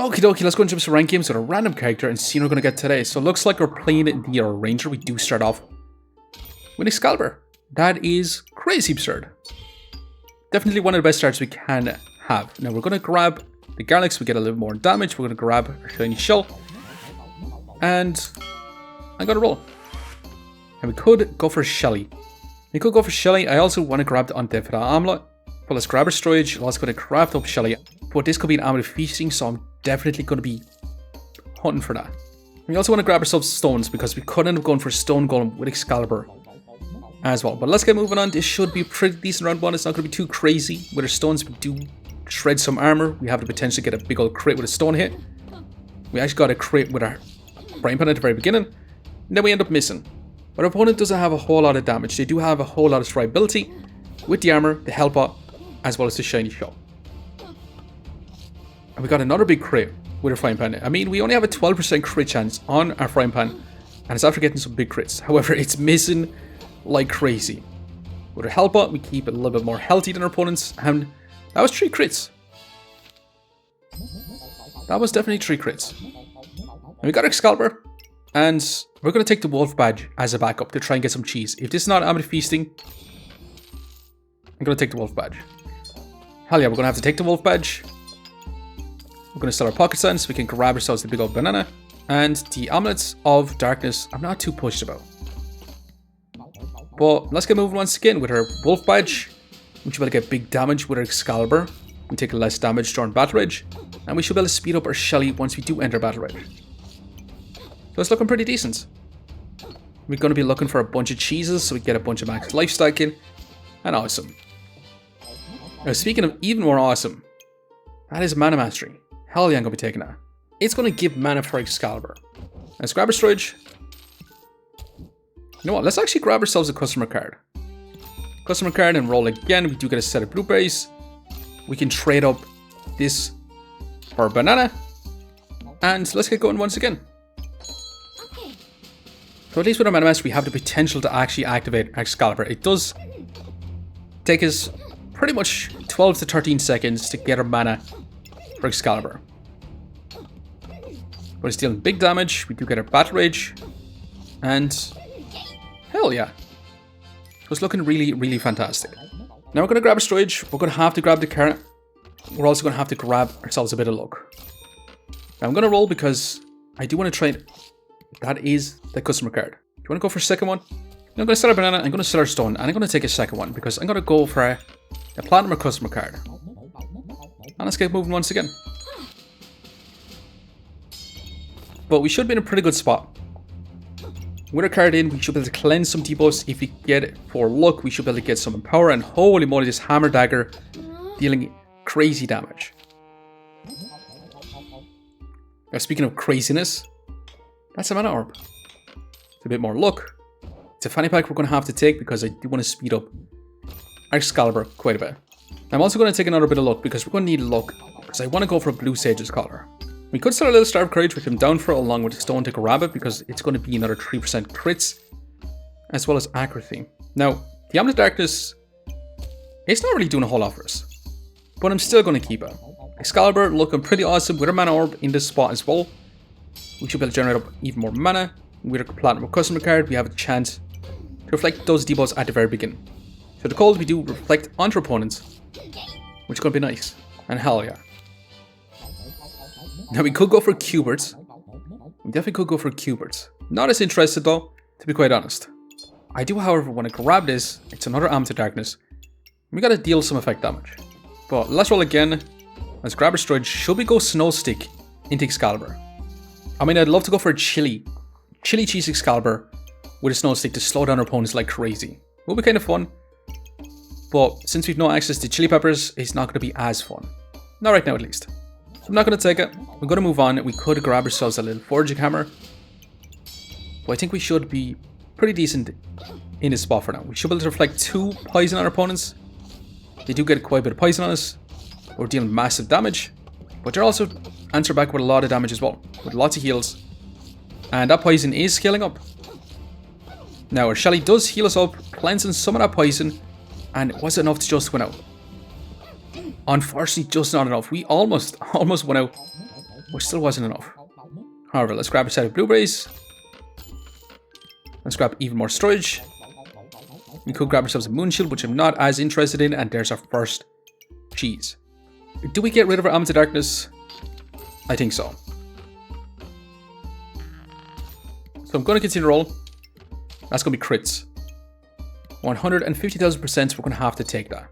Okie dokie, let's go and jump some rank games with a random character and see what we're going to get today. So it looks like we're playing the Ranger. We do start off with Excalibur. That is crazy absurd. Definitely one of the best starts we can have. Now we're going to grab the Garlic so we get a little more damage. We're going to grab our shiny shell. And I'm going to roll. And we could go for Shelly. We could go for Shelly. I also want to grab the Undead for that amulet. But let's grab our storage. I'm also going to craft up Shelly. But this could be an amulet of feasting, so I'm definitely going to be hunting for that. We also want to grab ourselves stones because we could end up going for Stone Golem with Excalibur as well. But let's get moving on. This should be a pretty decent round one. It's not going to be too crazy. With our stones, we do shred some armor. We have the potential to get a big old crit with a stone hit. We actually got a crit with our frying pan at the very beginning. And then we end up missing. But our opponent doesn't have a whole lot of damage. They do have a whole lot of survivability with the armor, the health pot, as well as the shiny shell. And we got another big crit with our frying pan. I mean, we only have a 12% crit chance on our frying pan, and it's after getting some big crits. However, it's missing like crazy. With our health pot, we keep it a little bit more healthy than our opponents, and that was 3 crits. That was definitely 3 crits. And we got Excalibur, and we're going to take the Wolf Badge as a backup to try and get some cheese. If this is not Amulet Feasting, I'm going to take the Wolf Badge. Hell yeah, we're going to have to take the Wolf Badge. We're going to sell our pocket sand so we can grab ourselves the big old banana. And the Amulets of Darkness, I'm not too pushed about. But let's get moving once again with our Wolf Badge. We should be able to get big damage with our Excalibur. We take less damage during Battle Rage. And we should be able to speed up our Shelly once we do enter Battle Rage. So it's looking pretty decent. We're going to be looking for a bunch of cheeses so we get a bunch of max life stacking. And awesome. Now speaking of even more awesome, that is Mana Mastery. Hell yeah, I'm going to be taking that. It's going to give mana for Excalibur. Let's grab our storage. You know what, let's actually grab ourselves a customer card. Customer card and roll again. We do get a set of blueberries. We can trade up this for a banana. And let's get going once again. So at least with our Mana Mastery, we have the potential to actually activate Excalibur. It does take us pretty much 12 to 13 seconds to get our mana for Excalibur. But it's dealing big damage. We do get our Battle Rage. And hell yeah. So it's looking really, really fantastic. Now we're going to grab a storage. We're going to have to grab the carrot. We're also going to have to grab ourselves a bit of luck. Now I'm going to roll because I do want to try it. That is the customer card. Do you want to go for a second one? I'm going to sell our banana. I'm going to sell our stone. And I'm going to take a second one because I'm going to go for a platinum or customer card. And let's get moving once again. But we should be in a pretty good spot. With our card in, we should be able to cleanse some debuffs. If we get it for luck, we should be able to get some Empower. And holy moly, this Hammer Dagger dealing crazy damage. Now speaking of craziness, that's a Mana Orb. It's a bit more luck. It's a fanny pack we're going to have to take because I do want to speed up our Excalibur quite a bit. I'm also going to take another bit of luck because we're going to need luck because I want to go for a Blue Sage's Collar. We could start a little Star of Courage which I'm down for along with the Stone to grab it because it's going to be another 3% crits as well as accuracy. Now, the Amulet of Darkness, it's not really doing a whole lot for us, but I'm still going to keep it. Excalibur looking pretty awesome with our Mana Orb in this spot as well. We should be able to generate up even more mana. With our Platinum Customer card, we have a chance to reflect those debuffs at the very beginning. So the cold we do reflect onto opponents, which is going to be nice. And hell yeah. Now we could go for Cuberts. We definitely could go for Cuberts. Not as interested though, to be quite honest. I do however want to grab this. It's another Amulet of Darkness. We got to deal some effect damage. But let's roll again. Let's grab our storage. Should we go Snow Stick into Excalibur? I mean, I'd love to go for a Chili Cheese Excalibur with a Snow Stick to slow down our opponents like crazy. It will be kind of fun. But since we've no access to chili peppers, it's not going to be as fun. Not right now at least. I'm not going to take it. We're going to move on. We could grab ourselves a little Foraging Hammer. But I think we should be pretty decent in this spot for now. We should be able to reflect 2 poison on our opponents. They do get quite a bit of poison on us. We're dealing massive damage. But they're also answer back with a lot of damage as well. With lots of heals. And that poison is scaling up. Now our Shelly does heal us up, cleansing some of that poison. And it wasn't enough to just win out. Unfortunately, just not enough. We almost went out. which still wasn't enough. However, let's grab a set of blueberries. Let's grab even more storage. We could grab ourselves a moon shield, which I'm not as interested in, and there's our first cheese. Do we get rid of our Almonds of Darkness? I think so. So I'm going to continue to roll. That's going to be crits. 150,000%, we're going to have to take that.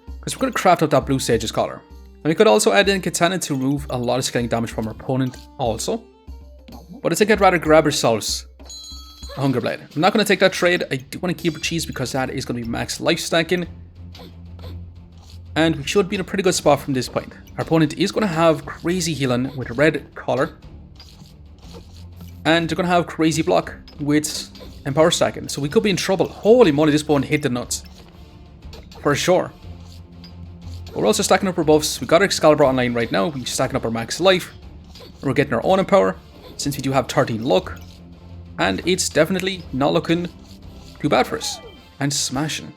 Because we're going to craft up that blue sage's collar. And we could also add in Katana to remove a lot of scaling damage from our opponent also. But I think I'd rather grab ourselves a Hunger Blade. I'm not going to take that trade. I do want to keep our cheese because that is going to be max life stacking. And we should be in a pretty good spot from this point. Our opponent is going to have crazy healing with a red collar. And they're going to have crazy block with empower stacking. So we could be in trouble. Holy moly, this one hit the nuts. For sure. But we're also stacking up our buffs. We got our Excalibur online right now. We're stacking up our max life. And we're getting our own empower. Since we do have 13 luck. And it's definitely not looking too bad for us. And smashing.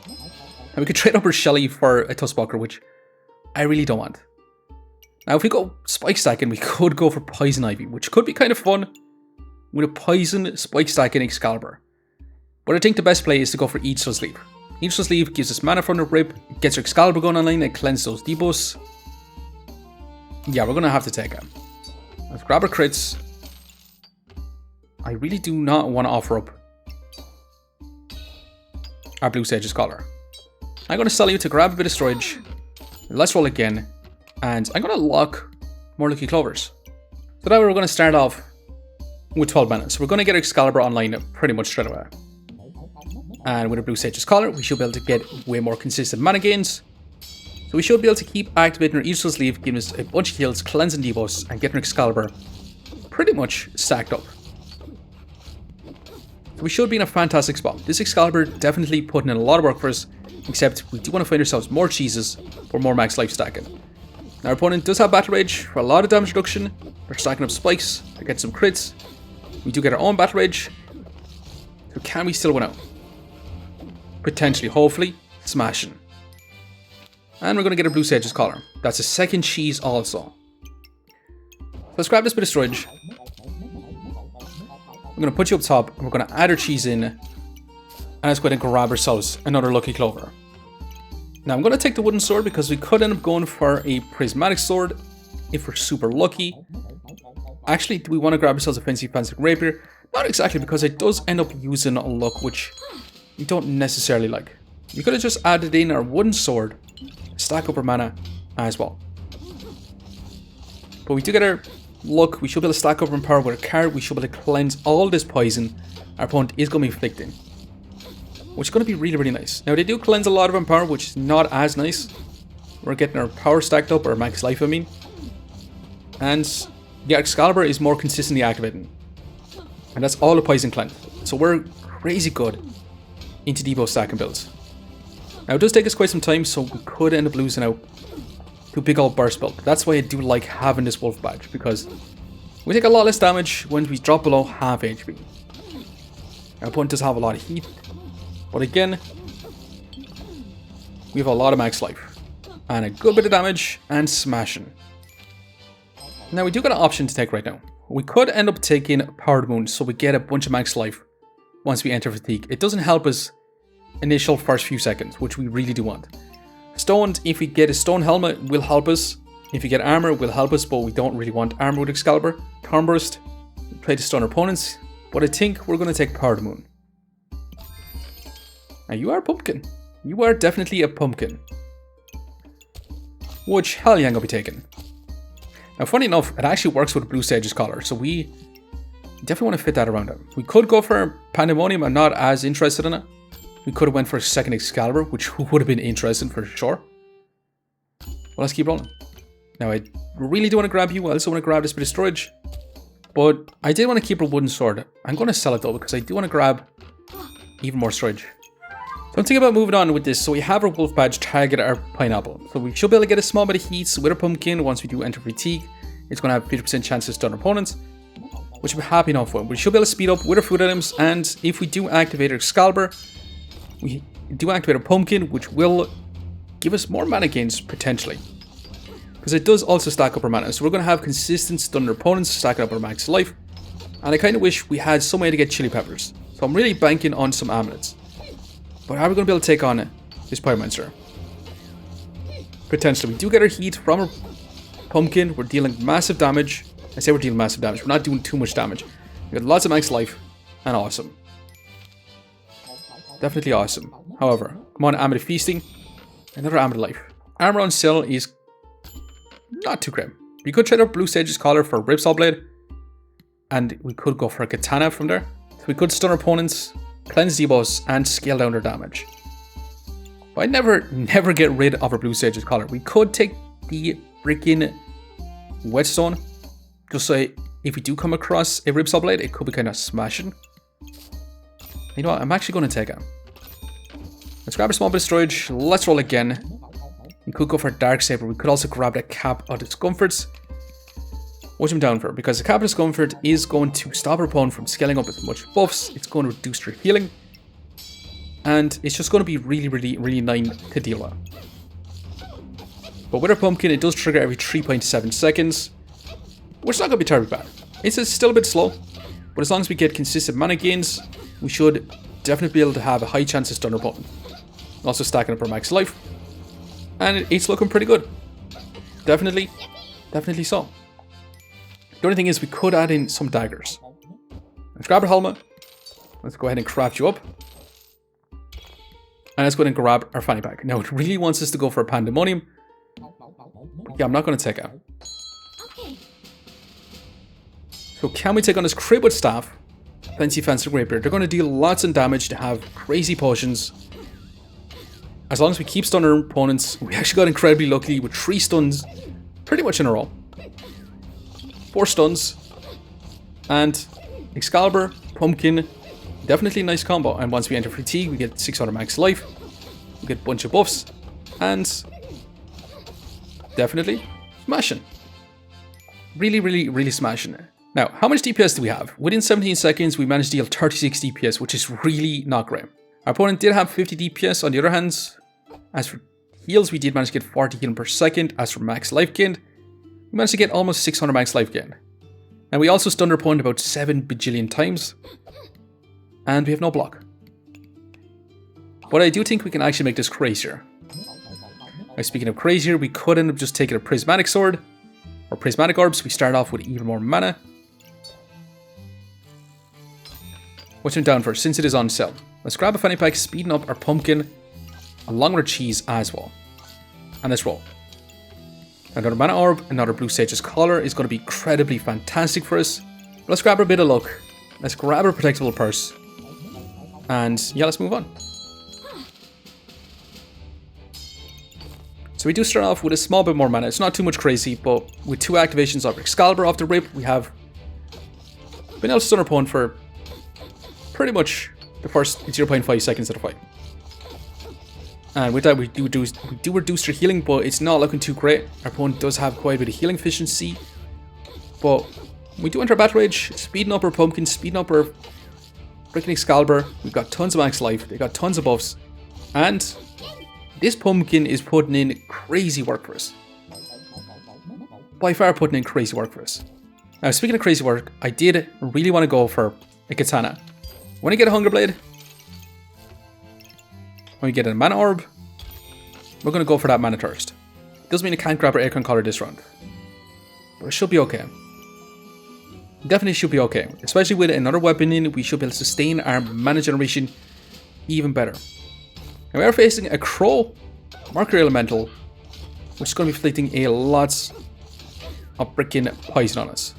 And we could trade up our Shelly for a Tuskbuckler, which I really don't want. Now, if we go spike stacking, we could go for Poison Ivy, which could be kind of fun with a poison spike stacking Excalibur. But I think the best play is to go for Yggdrasil Sleeve. Yggdrasil Sleeve gives us mana from the rip, gets our Excalibur going online, and cleanse those debuffs. Yeah, we're going to have to take it. Let's grab our crits. I really do not want to offer up our Blue Sage's Collar. I'm going to sell you to grab a bit of storage. Let's roll again. And I'm going to lock more Lucky Clovers. So now we're going to start off with 12 mana. So we're going to get Excalibur online pretty much straight away. And with a Blue Sage's Collar, we should be able to get way more consistent mana gains. So we should be able to keep activating our Yggdrasil Sleeve, giving us a bunch of heals, cleansing debuffs, and getting Excalibur pretty much stacked up. So we should be in a fantastic spot. This Excalibur definitely putting in a lot of work for us, except we do want to find ourselves more cheeses for more max life stacking. Now our opponent does have Battle Rage for a lot of damage reduction. We're stacking up spikes to get some crits. We do get our own Battle Rage. So can we still win out? Potentially, hopefully, smashing. And we're going to get a Blue Sage's Collar. That's a second cheese also. Let's grab this bit of storage. I'm going to put you up top, and we're going to add our cheese in. And let's go ahead and grab ourselves another Lucky Clover. Now I'm going to take the wooden sword because we could end up going for a prismatic sword if we're super lucky. Actually, do we want to grab ourselves a fancy rapier? Not exactly, because it does end up using a luck which we don't necessarily like. We could have just added in our wooden sword, stack up our mana as well. But we do get our luck. We should be able to stack up our power with a card. We should be able to cleanse all this poison our opponent is going to be inflicting, which is going to be really, really nice. Now, they do cleanse a lot of empower, which is not as nice. We're getting our power stacked up, or max life, I mean. And yeah, Excalibur is more consistently activating. And that's all the poison cleanse. So we're crazy good into debuff stacking builds. Now, it does take us quite some time, so we could end up losing out to a big old burst build. That's why I do like having this wolf badge, because we take a lot less damage when we drop below half HP. Our opponent does have a lot of heat. But again, we have a lot of max life. And a good bit of damage and smashing. Now we do got an option to take right now. We could end up taking Powered Moon so we get a bunch of max life once we enter Fatigue. It doesn't help us initial first few seconds, which we really do want. Stoned, if we get a stone helmet, will help us. If we get armor, will help us, but we don't really want armor with Excalibur. Thornburst, play to stun our opponents, but I think we're going to take Powered Moon. Now you are a pumpkin. You are definitely a pumpkin. Which, hell yeah, I'm going to be taking. Now funny enough, it actually works with Blue Sage's Collar, so we definitely want to fit that around it. We could go for Pandemonium, I'm not as interested in it. We could have went for a second Excalibur, which would have been interesting for sure. Well, let's keep rolling. Now I really do want to grab you, I also want to grab this bit of storage. But I did want to keep a wooden sword. I'm going to sell it though, because I do want to grab even more storage. So I'm thinking about moving on with this. So we have our wolf badge target our pineapple. So we should be able to get a small bit of heat with our pumpkin once we do enter Fatigue. It's going to have 50% chance to stun our opponents, which I'm happy enough with. We should be able to speed up with our food items, and if we do activate our Excalibur, we do activate our pumpkin, which will give us more mana gains potentially. because it does also stack up our mana. So we're going to have consistent stunned opponents stacking up our max life. And I kind of wish we had some way to get chili peppers. So I'm really banking on some amulets. But how are we going to be able to take on this Pyromancer? Potentially. We do get our heat from our pumpkin. We're dealing massive damage. I say we're dealing massive damage. We're not doing too much damage. We got lots of max life. And awesome. Definitely awesome. However, come on, Amulet Feasting. Another Amulet Life. Armor on Sill is not too grim. We could trade up Blue Sage's Collar for Ripsaw Blade. And we could go for a Katana from there. So we could stun our opponents, cleanse debuffs, and scale down their damage. But I'd never get rid of our Blue Sage's Collar. We could take the freaking Whetstone. Just so if we do come across a Ripsaw Blade, it could be kind of smashing. You know what? I'm actually going to take it. Let's grab a small bit of storage. Let's roll again. We could go for a Darksaber. We could also grab the Cap of Discomforts. Which I'm down for, because the Cap of Discomfort is going to stop our opponent from scaling up as much buffs. It's going to reduce their healing. And it's just going to be really annoying to deal with. But with our Pumpkin, it does trigger every 3.7 seconds. Which is not going to be terribly bad. It's still a bit slow. But as long as we get consistent mana gains, we should definitely be able to have a high chance to stun our opponent. Also stacking up our max life. And it's looking pretty good. Definitely so. The only thing is we could add in some daggers. Let's grab our helmet. Let's go ahead and craft you up. And let's go ahead and grab our fanny pack. Now it really wants us to go for a Pandemonium. But yeah, I'm not going to take it. So can we take on this Cribwood Staff? Fancy Rapier. They're going to deal lots of damage to have crazy potions. As long as we keep stunning our opponents, we actually got incredibly lucky with 3 stuns pretty much in a row. 4 stuns. And Excalibur, Pumpkin, definitely a nice combo. And once we enter Fatigue, we get 600 max life. We get a bunch of buffs. And definitely smashing. Really smashing. Now, how much DPS do we have? Within 17 seconds, we managed to deal 36 DPS, which is really not great. Our opponent did have 50 DPS on the other hand. As for heals, we did manage to get 40 healing per second. As for max life gained, we managed to get almost 600 max life gain. And we also stunned our opponent about 7 bajillion times. And we have no block. But I do think we can actually make this crazier. Now, speaking of crazier, we could end up just taking a Prismatic Sword. Or Prismatic Orbs. We start off with even more mana. Which I'm down for, since it is on sale. Let's grab a fanny pack, speeding up our Pumpkin, along with our cheese as well. And let's roll. Another Mana Orb, another Blue Sage's Collar is going to be incredibly fantastic for us. But let's grab our bit of luck. Let's grab our Protectable Purse. And yeah, let's move on. So we do start off with a small bit more mana. It's not too much crazy, but with 2 activations of Excalibur off the rip, we have been able to stun our opponent for pretty much the first 0.5 seconds of the fight. And with that, we do reduce their healing, but it's not looking too great. Our opponent does have quite a bit of healing efficiency. But we do enter Battle Rage, speeding up our Pumpkin, speeding up our freaking Excalibur. We've got tons of max life, they got tons of buffs. And this Pumpkin is putting in crazy work for us. By far putting in crazy work for us. Now, speaking of crazy work, I did really want to go for a Katana. When I get a Hunger Blade, when we get a Mana Orb, we're going to go for that Mana Thirst. Doesn't mean I can't grab our Acorn Collar this round. But it should be okay. Definitely should be okay. Especially with another weapon in, we should be able to sustain our mana generation even better. Now we are facing a Crow Mercury Elemental, which is going to be inflicting a lot of freaking poison on us.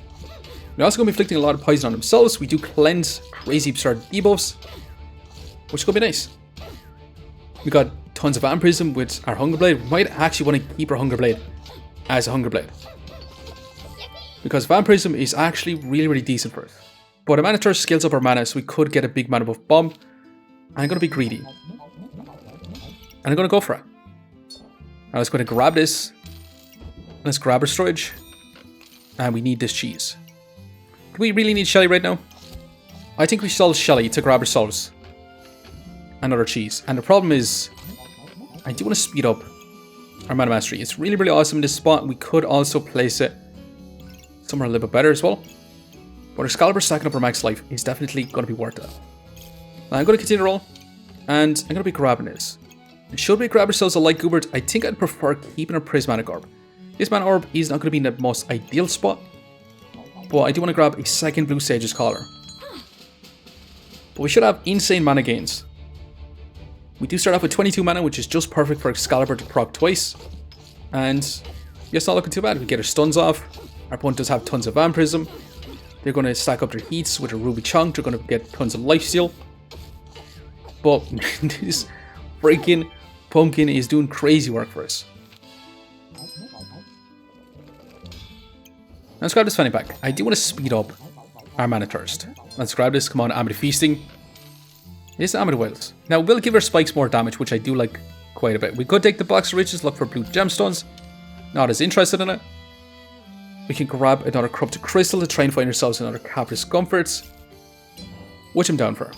We're also going to be inflicting a lot of poison on themselves. We do cleanse crazy absurd debuffs, which is going to be nice. We got tons of Vampirism with our Hunger Blade. We might actually want to keep our Hunger Blade as a Hunger Blade, because Vampirism is actually really decent for us. But a Mana Thirst scales up our mana, so we could get a big mana buff bomb. I'm going to be greedy. And I'm going to go for it. Now let's go ahead and grab this. Let's grab our storage. And we need this cheese. Do we really need Shelly right now? I think we should sell Shelly to grab ourselves another cheese. And the problem is, I do want to speed up our Mana Mastery. It's really, really awesome in this spot. We could also place it somewhere a little bit better as well. But our Excalibur stacking up our max life is definitely going to be worth it. Now I'm going to continue to roll, and I'm going to be grabbing this. And should we grab ourselves a Light Goobert, I think I'd prefer keeping a Prismatic Orb. This Mana Orb is not going to be in the most ideal spot, but I do want to grab a second Blue Sage's Collar. But we should have insane mana gains. We do start off with 22 mana, which is just perfect for Excalibur to proc twice. And yes, not looking too bad. We get our stuns off. Our opponent does have tons of Vampirism. They're going to stack up their heats with a Ruby Chunk. They're going to get tons of lifesteal. But this freaking pumpkin is doing crazy work for us. Let's grab this fanny pack. I do want to speed up our Mana Thirst. Let's grab this. Come on, Amulet Feasting. It is Amulet Wells. Now, we'll give our spikes more damage, which I do like quite a bit. We could take the Box of Riches, look for blue gemstones. Not as interested in it. We can grab another Corrupted Crystal to try and find ourselves another Capitalist Comforts, which I'm down for.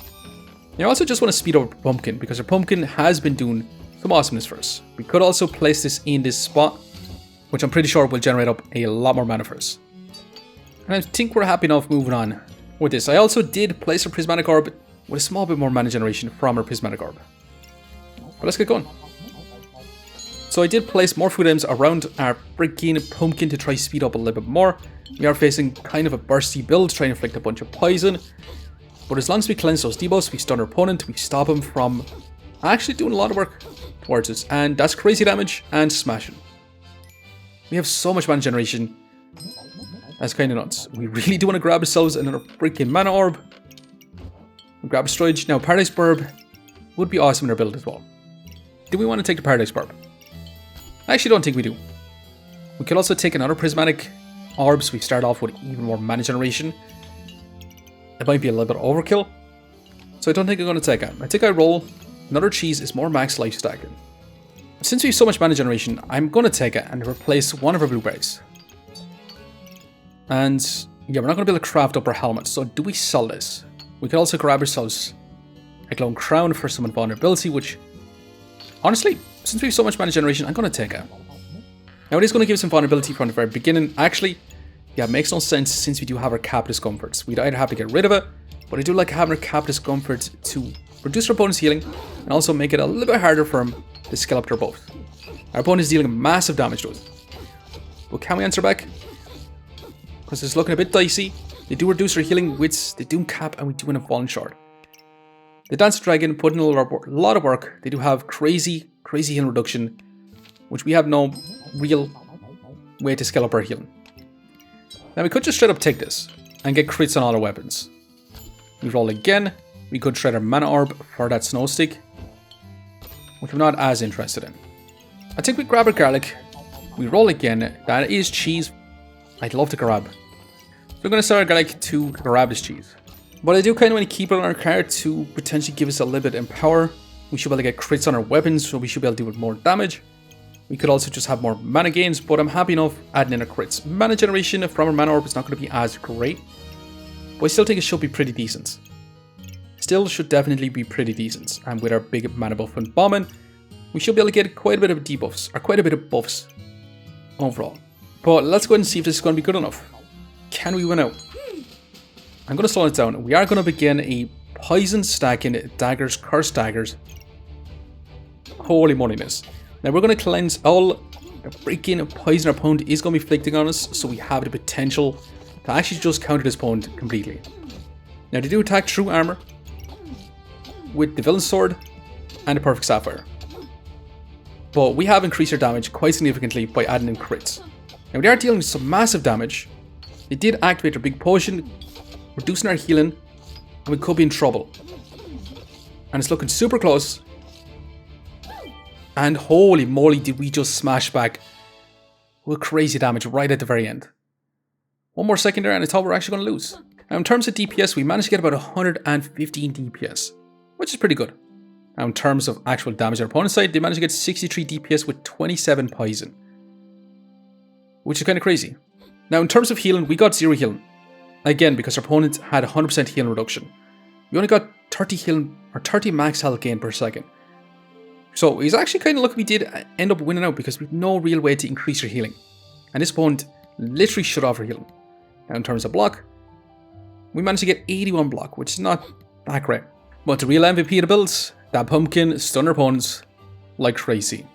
Now, I also just want to speed up our Pumpkin, because our Pumpkin has been doing some awesomeness for us. We could also place this in this spot, which I'm pretty sure will generate up a lot more mana for us. And I think we're happy enough moving on with this. I also did place a Prismatic Orb with a small bit more mana generation from our Prismatic Orb. But let's get going. So I did place more food items around our freaking pumpkin to try speed up a little bit more. We are facing kind of a bursty build, trying to inflict a bunch of poison. But as long as we cleanse those debuffs, we stun our opponent, we stop him from actually doing a lot of work towards us. And that's crazy damage and smashing. We have so much mana generation. That's kind of nuts. We really do want to grab ourselves another freaking Mana Orb. We'll grab a Storage. Now, Paradise Burb would be awesome in our build as well. Do we want to take the Paradise Burb? I actually don't think we do. We could also take another Prismatic Orb, so we start off with even more mana generation. It might be a little bit overkill, so I don't think I'm going to take it. I think I roll. Another cheese is more max life stacking. Since we have so much mana generation, I'm going to take it and replace one of our blueberries. And yeah, we're not going to be able to craft up our helmet, so do we sell this? We could also grab ourselves a Glowing Crown for some invulnerability, which, honestly, since we have so much mana generation, I'm going to take it. Now, it is going to give us some vulnerability from the very beginning. Actually, yeah, it makes no sense since we do have our Capitalist Comforts. We'd either have to get rid of it, but I do like having our Capitalist Comfort to reduce our opponent's healing and also make it a little bit harder for him to scale up their buff. Our opponent is dealing massive damage to us. But can we answer back? Because it's looking a bit dicey. They do reduce our healing wits, they do cap, and we do end up falling short. The Dance Dragon put in a lot of work. They do have crazy healing reduction, which we have no real way to scale up our healing. Now we could just straight up take this and get crits on all our weapons. We roll again. We could trade our Mana Orb for that Snow Stick, which I'm not as interested in. I think we grab our Garlic. We roll again. That is cheese. I'd love to grab. So we're going to start our Garlic to grab this cheese. But I do kind of want to keep it on our card to potentially give us a little bit in power. We should be able to get crits on our weapons, so we should be able to do with more damage. We could also just have more mana gains, but I'm happy enough adding in our crits. Mana generation from our Mana Orb is not going to be as great, but I still think it should be pretty decent. Still should definitely be pretty decent. And with our big mana buff and bombing, we should be able to get quite a bit of debuffs, or quite a bit of buffs overall. But let's go ahead and see if this is going to be good enough. Can we win out? I'm going to slow it down. We are going to begin a poison stacking daggers, cursed daggers. Holy moliness. Now we're going to cleanse all the freaking poison our opponent is going to be inflicting on us, so we have the potential to actually just counter this opponent completely. Now they do attack through armor with the Villain Sword and the Perfect Sapphire. But we have increased our damage quite significantly by adding in crits. Now they are dealing with some massive damage. They did activate their big potion, reducing our healing, and we could be in trouble. And it's looking super close. And holy moly, did we just smash back with crazy damage right at the very end. One more second there and I thought we were actually going to lose. Now in terms of DPS, we managed to get about 115 DPS, which is pretty good. Now in terms of actual damage on our opponent's side, they managed to get 63 DPS with 27 poison, which is kind of crazy. Now in terms of healing, we got 0 healing. Again, because our opponent had 100% healing reduction. We only got 30 healing, or 30 max health gain per second. So he's actually kind of lucky we did end up winning out because we've no real way to increase your healing. And this opponent literally shut off our healing. Now in terms of block, we managed to get 81 block, which is not that great. But the real MVP of the builds, that pumpkin stunned our opponents like crazy.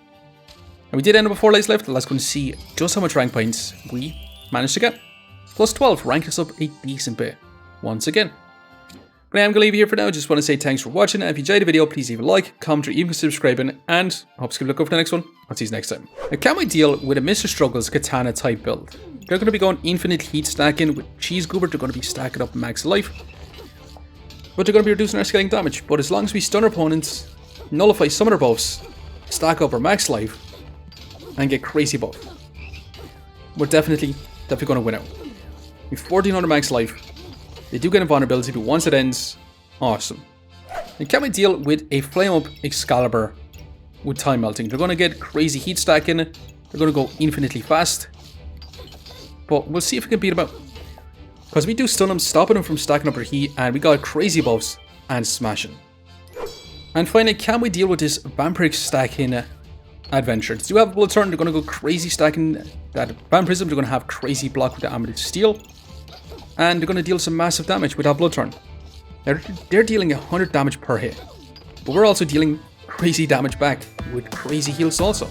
And we did end up with 4 lives left. Let's go and see just how much rank points we managed to get. Plus 12 ranked us up a decent bit once again. But I'm going to leave you here for now. Just want to say thanks for watching. And if you enjoyed the video, please leave a like, comment, or even consider subscribing. And I hope you look up for the next one. I'll see you next time. Now, can we deal with a Mr. Struggles Katana type build? They're going to be going infinite heat stacking with Cheese Goober. They're going to be stacking up max life. But they're going to be reducing our scaling damage. But as long as we stun our opponents, nullify some of their buffs, stack up our max life, and get crazy buff, we're definitely going to win out. We have 1400 max life. They do get invulnerability, but once it ends, awesome. And can we deal with a flame up Eggscalibur with time melting? They're going to get crazy heat stacking. They're going to go infinitely fast. But we'll see if we can beat them out. Because we do stun them, stopping them from stacking up their heat, and we got crazy buffs and smashing. And finally, can we deal with this vampiric stacking adventure? They do have a blood turn. They're going to go crazy stacking that vampirism. They're going to have crazy block with the amethyst steel. And they're going to deal some massive damage with that blood turn. They're dealing 100 damage per hit. But we're also dealing crazy damage back with crazy heals also.